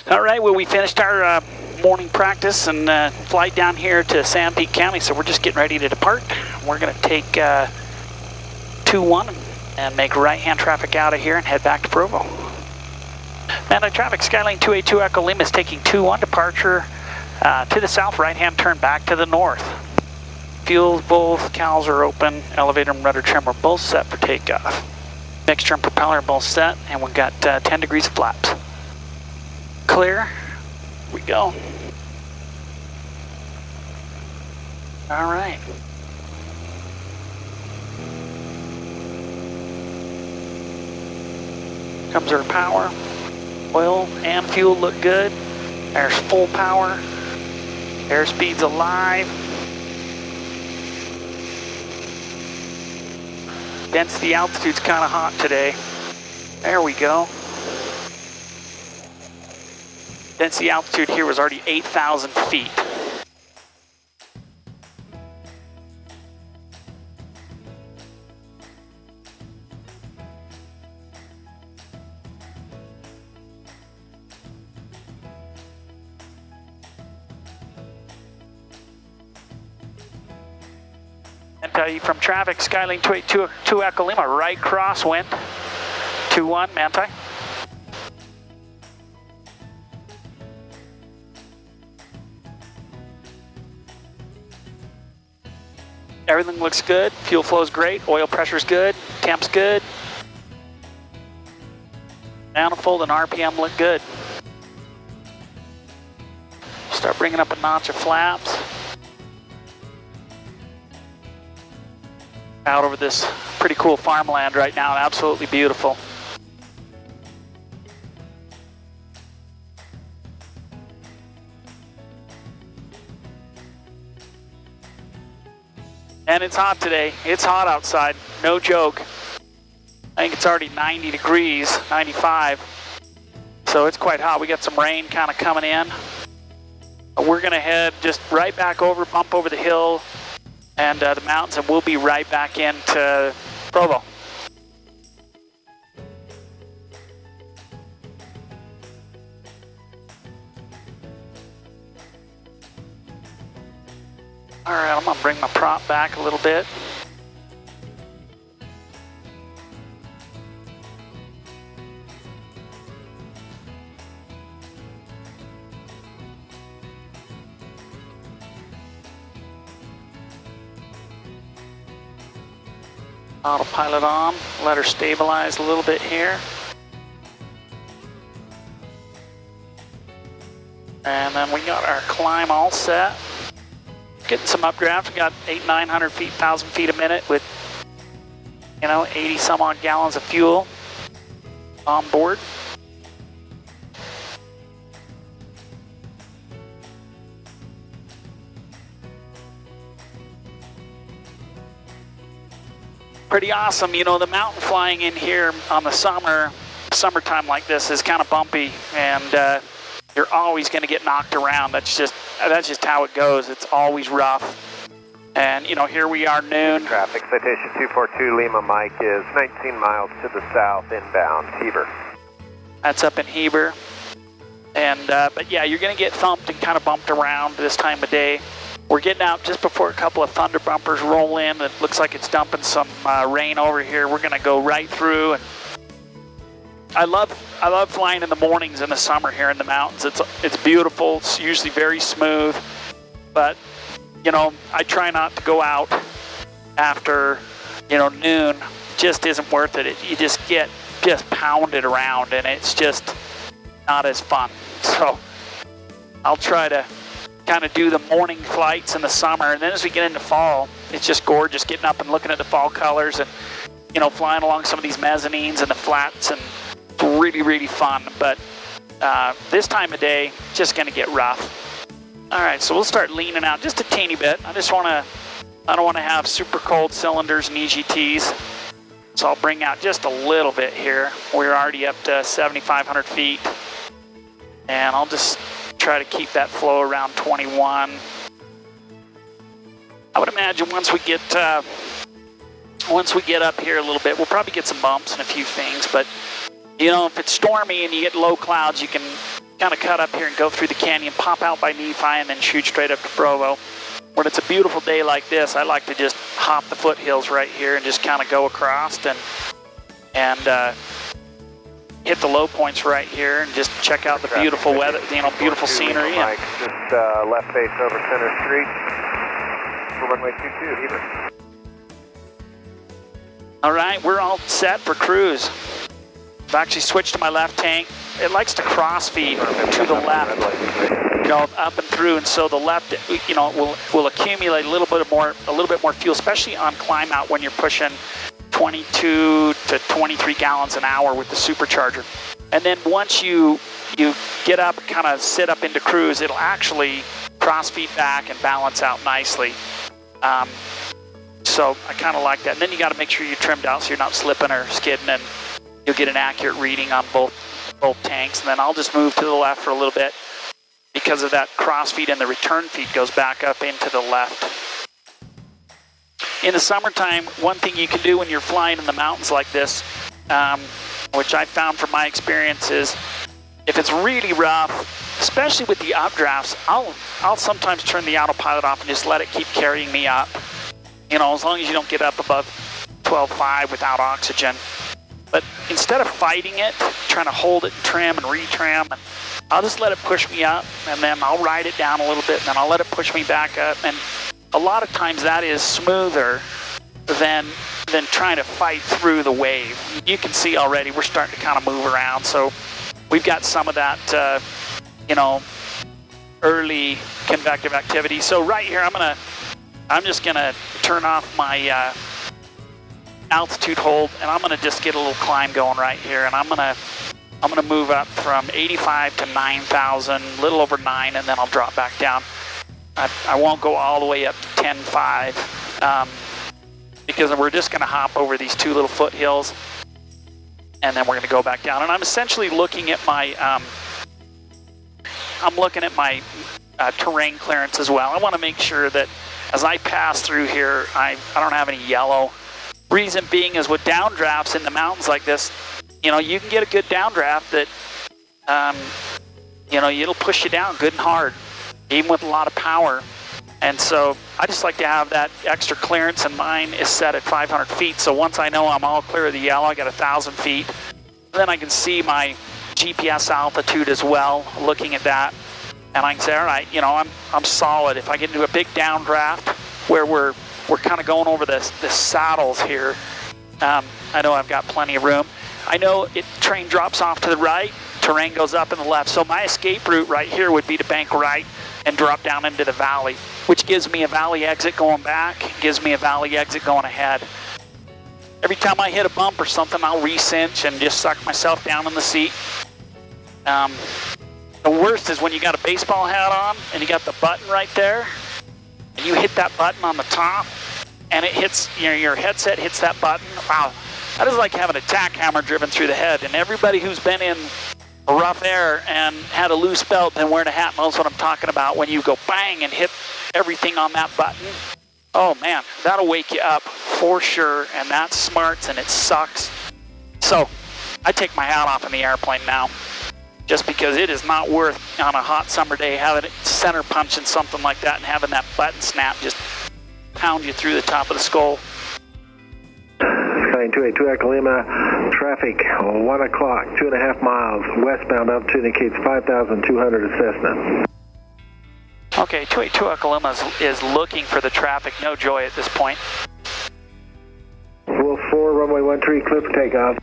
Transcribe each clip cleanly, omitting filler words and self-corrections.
All right, well, we finished our morning practice and flight down here to Sanpete County, so we're just getting ready to depart. We're going to take 2-1 and make right-hand traffic out of here and head back to Provo. Anti-traffic, Skyline 282 Echo Lima is taking 2-1 departure to the south, right-hand turn back to the north. Fuels, both cowls are open, elevator and rudder trim are both set for takeoff. Mixture and propeller are both set, and we've got 10 degrees of flaps. Clear, here we go. All right. Comes our power. Oil and fuel look good. There's full power. Airspeed's alive. Density altitude's kind of hot today. There we go. Density altitude here was already 8,000 feet. And tell you from traffic, Skyline 282 Echo Lima, right crosswind, 2-1, Manti. Everything looks good, fuel flow's great, oil pressure's good, temp's good. Manifold and RPM look good. Start bringing up a notch of flaps. Out over this pretty cool farmland right now, absolutely beautiful. And it's hot today. It's hot outside, no joke. I think it's already 90 degrees, 95. So it's quite hot. We got some rain kind of coming in. We're gonna head just right back over, bump over the hill and the mountains, and we'll be right back into Provo. All right, I'm gonna bring my prop back a little bit. Autopilot on, let her stabilize a little bit here. And then we got our climb all set. Getting some updraft, we got 800-900 feet, 1,000 feet a minute with, 80 some odd gallons of fuel on board. Pretty awesome, the mountain flying in here on the summertime like this is kind of bumpy, and you're always going to get knocked around. That's just how it goes. It's always rough. And here we are, noon. Traffic citation 242 Lima, Mike is 19 miles to the south, inbound Heber. That's up in Heber. And but yeah, you're going to get thumped and kind of bumped around this time of day. We're getting out just before a couple of thunder bumpers roll in. It looks like it's dumping some rain over here. We're going to go right through. And I love flying in the mornings in the summer here in the mountains. It's beautiful. It's usually very smooth. But, I try not to go out after, noon. Just isn't worth it. You just get pounded around, and it's just not as fun. So I'll try to kind of do the morning flights in the summer, and then as we get into fall, it's just gorgeous getting up and looking at the fall colors and flying along some of these mezzanines and the flats, and it's really, really fun. But this time of day, just going to get rough. All right, so we'll start leaning out just a teeny bit. I don't want to have super cold cylinders and EGTs, so I'll bring out just a little bit here. We're already up to 7,500 feet, and I'll just try to keep that flow around 21. I would imagine once we get up here a little bit, we'll probably get some bumps and a few things. But if it's stormy and you get low clouds, you can kind of cut up here and go through the canyon, pop out by Nephi, and then shoot straight up to Provo. When it's a beautiful day like this, I like to just hop the foothills right here and just kind of go across and hit the low points right here and just check out the beautiful weather, beautiful scenery. Mike, just left base over Center Street for runway 22, Heber. All right, we're all set for cruise. I've actually switched to my left tank. It likes to cross feed to the left, up and through, and so the left, will accumulate a little bit more fuel, especially on climb out when you're pushing 22 to 23 gallons an hour with the supercharger. And then once you get up, kind of sit up into cruise, it'll actually cross feed back and balance out nicely. So I kind of like that. And then you got to make sure you're trimmed out so you're not slipping or skidding, and you'll get an accurate reading on both tanks. And then I'll just move to the left for a little bit because of that cross feed, and the return feed goes back up into the left. In the summertime, one thing you can do when you're flying in the mountains like this, which I found from my experience, is if it's really rough, especially with the updrafts, I'll sometimes turn the autopilot off and just let it keep carrying me up. As long as you don't get up above 12.5 without oxygen. But instead of fighting it, trying to hold it and trim and retrim, I'll just let it push me up, and then I'll ride it down a little bit, and then I'll let it push me back up. And a lot of times that is smoother than trying to fight through the wave. You can see already we're starting to kind of move around, so we've got some of that, early convective activity. So right here, I'm just gonna turn off my altitude hold, and I'm gonna just get a little climb going right here, and I'm gonna move up from 85 to 9,000, a little over 9, and then I'll drop back down. I won't go all the way up to 10.5 because we're just gonna hop over these two little foothills, and then we're gonna go back down. And I'm essentially looking at my terrain clearance as well. I want to make sure that as I pass through here, I don't have any yellow. Reason being is with downdrafts in the mountains like this, you can get a good downdraft that, it'll push you down good and hard, even with a lot of power. And so I just like to have that extra clearance, and mine is set at 500 feet. So once I know I'm all clear of the yellow, I got 1,000 feet. Then I can see my GPS altitude as well, looking at that. And I can say, all right, I'm solid. If I get into a big downdraft where we're kind of going over the saddles here, I know I've got plenty of room. I know terrain drops off to the right, terrain goes up in the left. So my escape route right here would be to bank right and drop down into the valley, which gives me a valley exit going back, gives me a valley exit going ahead. Every time I hit a bump or something, I'll re-cinch and just suck myself down in the seat. The worst is when you got a baseball hat on and you got the button right there, and you hit that button on the top, and it hits, your headset hits that button. Wow, that is like having a tack hammer driven through the head. And everybody who's been in rough air and had a loose belt and wearing a hat knows what I'm talking about. When you go bang and hit everything on that button, oh man, that'll wake you up for sure, and that smarts and it sucks. So I take my hat off in the airplane now, just because it is not worth, on a hot summer day, having it center punching something like that and having that button snap just pound you through the top of the skull. Skyline 282 Echo Lima, traffic 1 o'clock, 2.5 miles, westbound altitude indicates 5,200 at Cessna. Okay, 282 Echo Lima is looking for the traffic. No joy at this point. Wolf 4, runway 13, clear for takeoff.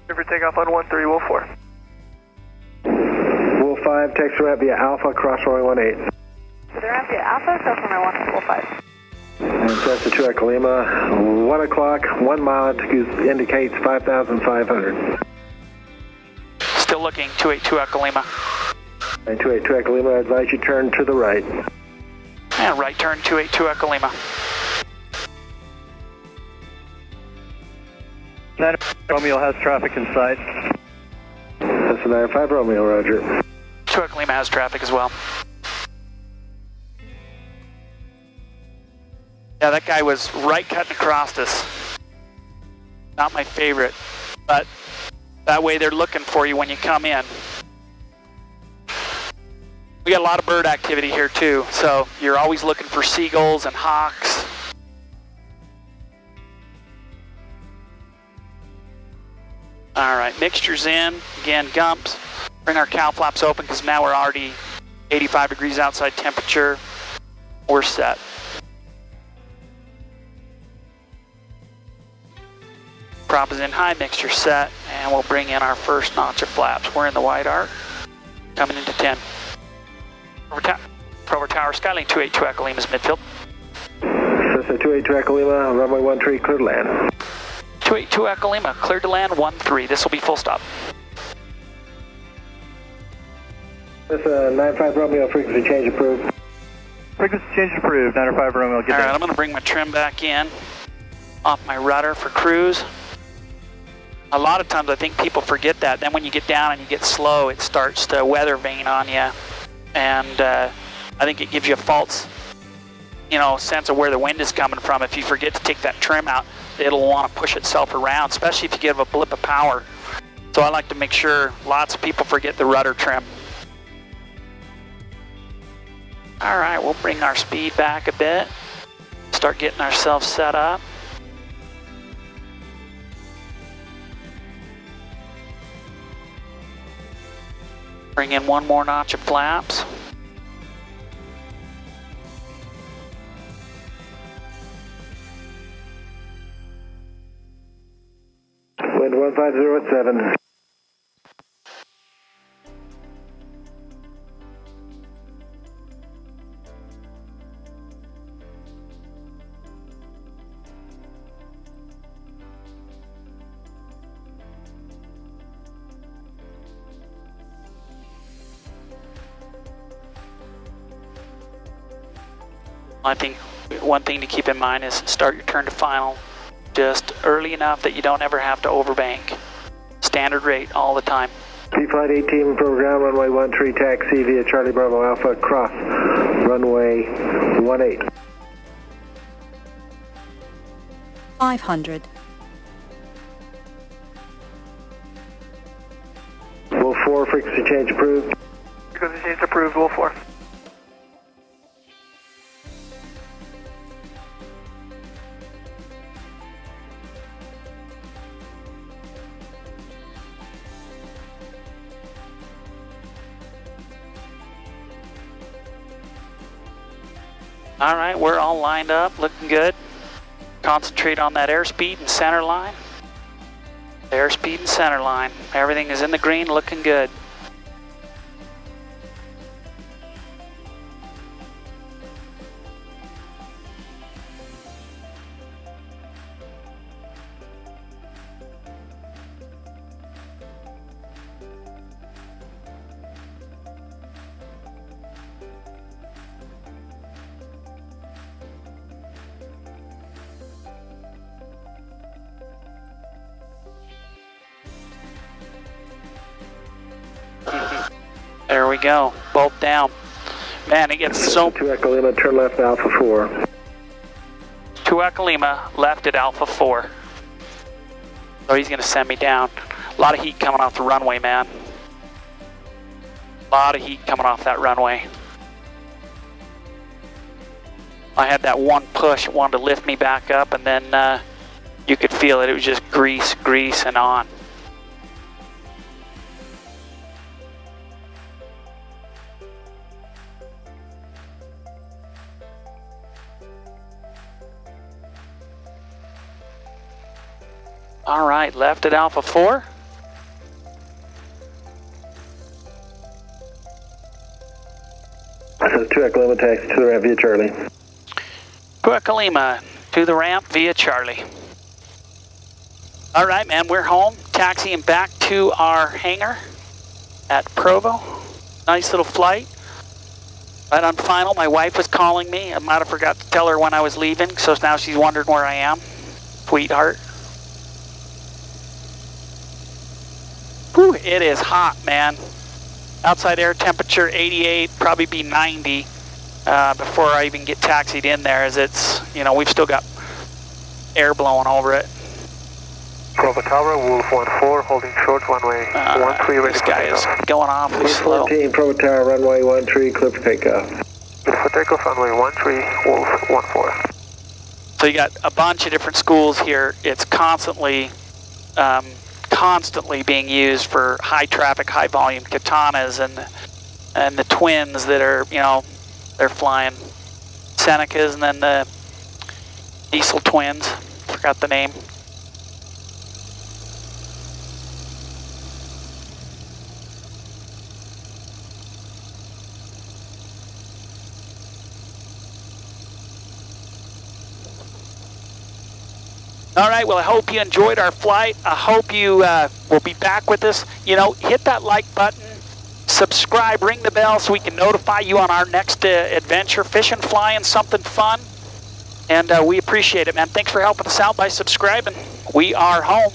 Clear for takeoff on 13, Wolf 4. Wolf 5, text ramp via Alpha, cross runway 18. The ramp via Alpha, cross runway 1, Wolf 5. And Cessna 2 Echo Lima, 1 o'clock, 1 mile, indicates 5,500. Still looking, 282 Echo Lima. And 282 Echo Lima, I advise you turn to the right. And right turn, 282 Echo Lima. 9 Romeo has traffic in sight. Cessna 95 Romeo, roger. 2 Echo Lima has traffic as well. Yeah, that guy was right cutting across us. Not my favorite, but that way they're looking for you when you come in. We got a lot of bird activity here too, so you're always looking for seagulls and hawks. All right, mixture's in. Again, gumps. Bring our cow flaps open because now we're already 85 degrees outside temperature. We're set. Prop is in high, mixture set, and we'll bring in our first notch of flaps. We're in the wide arc, coming into 10. Provo Tower, Skylane 282 Echo Lima's midfield. Cessna 282 Echo Lima, runway 13, clear to land. 282 Echo Lima, cleared to land 13. This will be full stop. Cessna 95 Romeo, frequency change approved. Frequency change approved, 95 Romeo, get All right, down. I'm going to bring my trim back in, off my rudder for cruise. A lot of times I think people forget that. Then when you get down and you get slow, it starts to weather vane on you. And I think it gives you a false, sense of where the wind is coming from. If you forget to take that trim out, it'll want to push itself around, especially if you give a blip of power. So I like to make sure lots of people forget the rudder trim. All right, we'll bring our speed back a bit, start getting ourselves set up. Bring in one more notch of flaps. Wind 150 at 7. I think one thing to keep in mind is start your turn to final just early enough that you don't ever have to overbank. Standard rate all the time. Flight 18 program, runway 13, taxi via Charlie Bravo Alpha, cross runway 18. 500. Wolf 4, frequency change approved. Frequency change approved, Wolf 4. All right, we're all lined up, looking good. Concentrate on that airspeed and center line. Airspeed and center line. Everything is in the green, looking good. There we go, both down. Man, it gets so... 2 Echo Lima, turn left Alpha 4. 2 Echo Lima, left at Alpha 4. So he's going to send me down. A lot of heat coming off the runway, man. A lot of heat coming off that runway. I had that one push, it wanted to lift me back up, and then you could feel it. It was just grease, and on. All right, left at Alpha 4. This is 2 Echo Lima, taxi to the ramp via Charlie. 2 Echo Lima to the ramp via Charlie. All right, man, we're home. Taxiing back to our hangar at Provo. Nice little flight. Right on final, my wife was calling me. I might have forgot to tell her when I was leaving, so now she's wondering where I am. Sweetheart. Whew, it is hot, man. Outside air temperature 88, probably be 90 before I even get taxied in there, as it's, we've still got air blowing over it. Provo Tower, Wolf 1-4, holding short, runway 13, ready This for guy is takeoff. going awfully Wolf slow. 14, Provo Tower, runway 13, clear for takeoff. Clear for takeoff, runway 13, Wolf 1-4. So you got a bunch of different schools here. It's constantly being used for high traffic, high volume katanas and the twins that are, you know, they're flying Senecas, and then the diesel twins. Forgot the name. All right, well, I hope you enjoyed our flight. I hope you will be back with us. You know, hit that like button, subscribe, ring the bell so we can notify you on our next adventure, fishing, flying, something fun. And we appreciate it, man. Thanks for helping us out by subscribing. We are home.